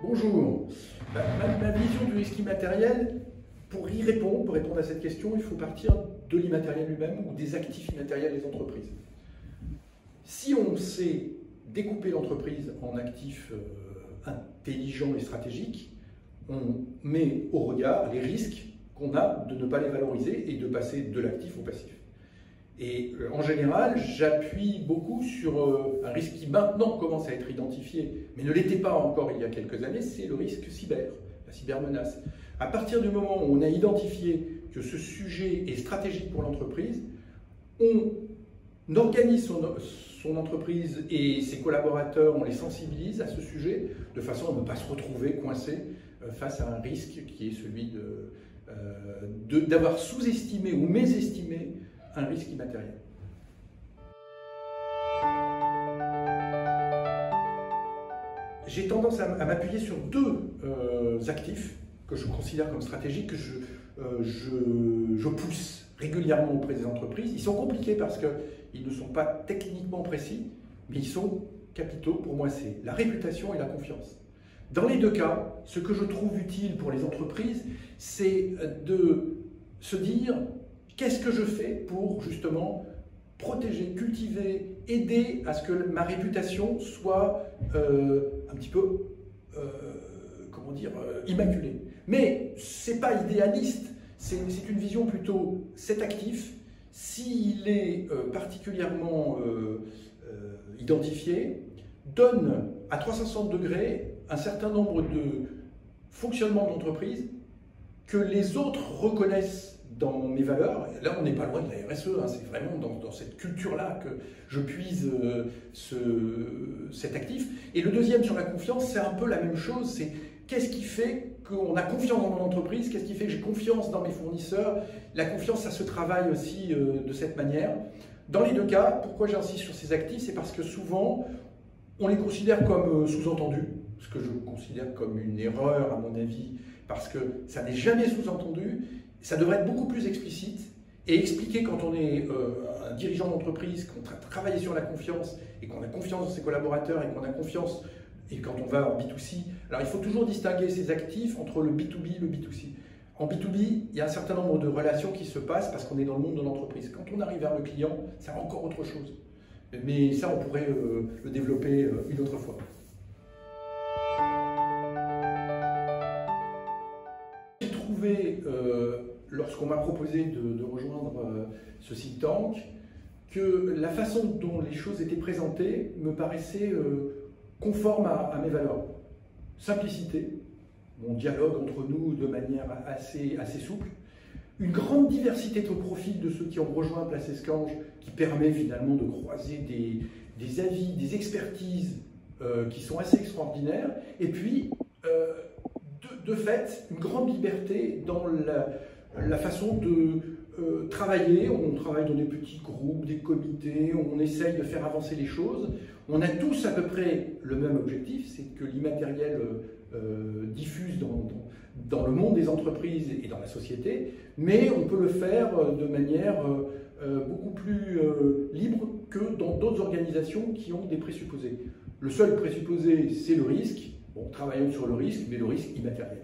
Bonjour. Ma vision du risque immatériel, pour y répondre, pour répondre à cette question, il faut partir de l'immatériel lui-même ou des actifs immatériels des entreprises. Si on sait découper l'entreprise en actifs intelligents et stratégiques, on met au regard les risques qu'on a de ne pas les valoriser et de passer de l'actif au passif. Et en général, j'appuie beaucoup sur un risque qui maintenant commence à être identifié, mais ne l'était pas encore il y a quelques années, c'est le risque cyber, la cybermenace. À partir du moment où on a identifié que ce sujet est stratégique pour l'entreprise, on organise son entreprise et ses collaborateurs, on les sensibilise à ce sujet de façon à ne pas se retrouver coincé face à un risque qui est celui d'avoir sous-estimé ou mésestimé un risque immatériel. J'ai tendance à m'appuyer sur deux actifs que je considère comme stratégiques, que je pousse régulièrement auprès des entreprises. Ils sont compliqués parce qu'ils ne sont pas techniquement précis, mais ils sont capitaux. Pour moi, c'est la réputation et la confiance. Dans les deux cas, ce que je trouve utile pour les entreprises, c'est de se dire qu'est-ce que je fais pour justement protéger, cultiver, aider à ce que ma réputation soit un petit peu, comment dire, immaculée. Mais ce n'est pas idéaliste, c'est une vision plutôt, cet actif, s'il est particulièrement identifié, donne à 360 degrés un certain nombre de fonctionnements d'entreprise que les autres reconnaissent dans mes valeurs. Là, on n'est pas loin de la RSE, hein. C'est vraiment dans cette culture-là que je puise cet actif. Et le deuxième, sur la confiance, c'est un peu la même chose. C'est qu'est-ce qui fait qu'on a confiance dans mon entreprise? Qu'est-ce qui fait que j'ai confiance dans mes fournisseurs? La confiance, ça se travaille aussi de cette manière. Dans les deux cas, pourquoi j'insiste sur ces actifs? C'est parce que souvent, on les considère comme sous-entendus, ce que je considère comme une erreur, à mon avis, parce que ça n'est jamais sous-entendu. Ça devrait être beaucoup plus explicite et expliquer quand on est un dirigeant d'entreprise, qu'on travaille sur la confiance et qu'on a confiance dans ses collaborateurs et qu'on a confiance et quand on va en B2C. Alors il faut toujours distinguer ces actifs entre le B2B et le B2C. En B2B, il y a un certain nombre de relations qui se passent parce qu'on est dans le monde de l'entreprise. Quand on arrive vers le client, c'est encore autre chose. Mais ça, on pourrait le développer une autre fois. J'ai trouvé, lorsqu'on m'a proposé de rejoindre ce think tank, que la façon dont les choses étaient présentées me paraissait conforme à mes valeurs. Simplicité, mon dialogue entre nous de manière assez souple, une grande diversité de profils de ceux qui ont rejoint Place Escange, qui permet finalement de croiser des avis, des expertises qui sont assez extraordinaires, et puis de fait, une grande liberté dans la façon de travailler. On travaille dans des petits groupes, des comités, on essaye de faire avancer les choses. On a tous à peu près le même objectif, c'est que l'immatériel diffuse dans le monde des entreprises et dans la société, mais on peut le faire de manière beaucoup plus libre que dans d'autres organisations qui ont des présupposés. Le seul présupposé, c'est le risque. Bon, travaillons sur le risque, mais le risque immatériel.